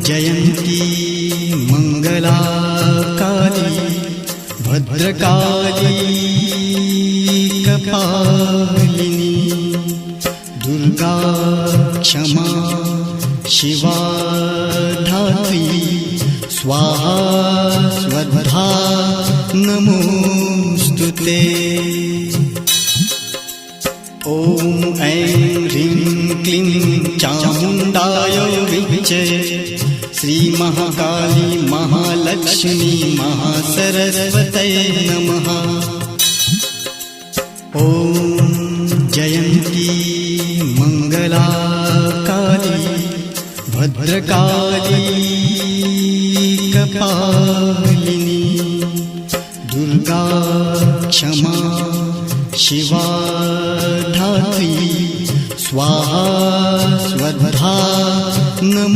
जयन्ती मंगला काली भद्रकाली कपालिनी दुर्गा क्षमा शिवा धात्री स्वाहा स्वधा नमोस्तुते। ॐ ऐं ह्रीं क्लीं चामुण्डाय विच्चे श्री महाकाली महालक्ष्मी महासरस्वतये नमः। ॐ जयन्ती मंगला काली भद्रकाली कपालिनी दुर्गा क्षमा शिवा धात्री स्वाहा स्वधा नमो।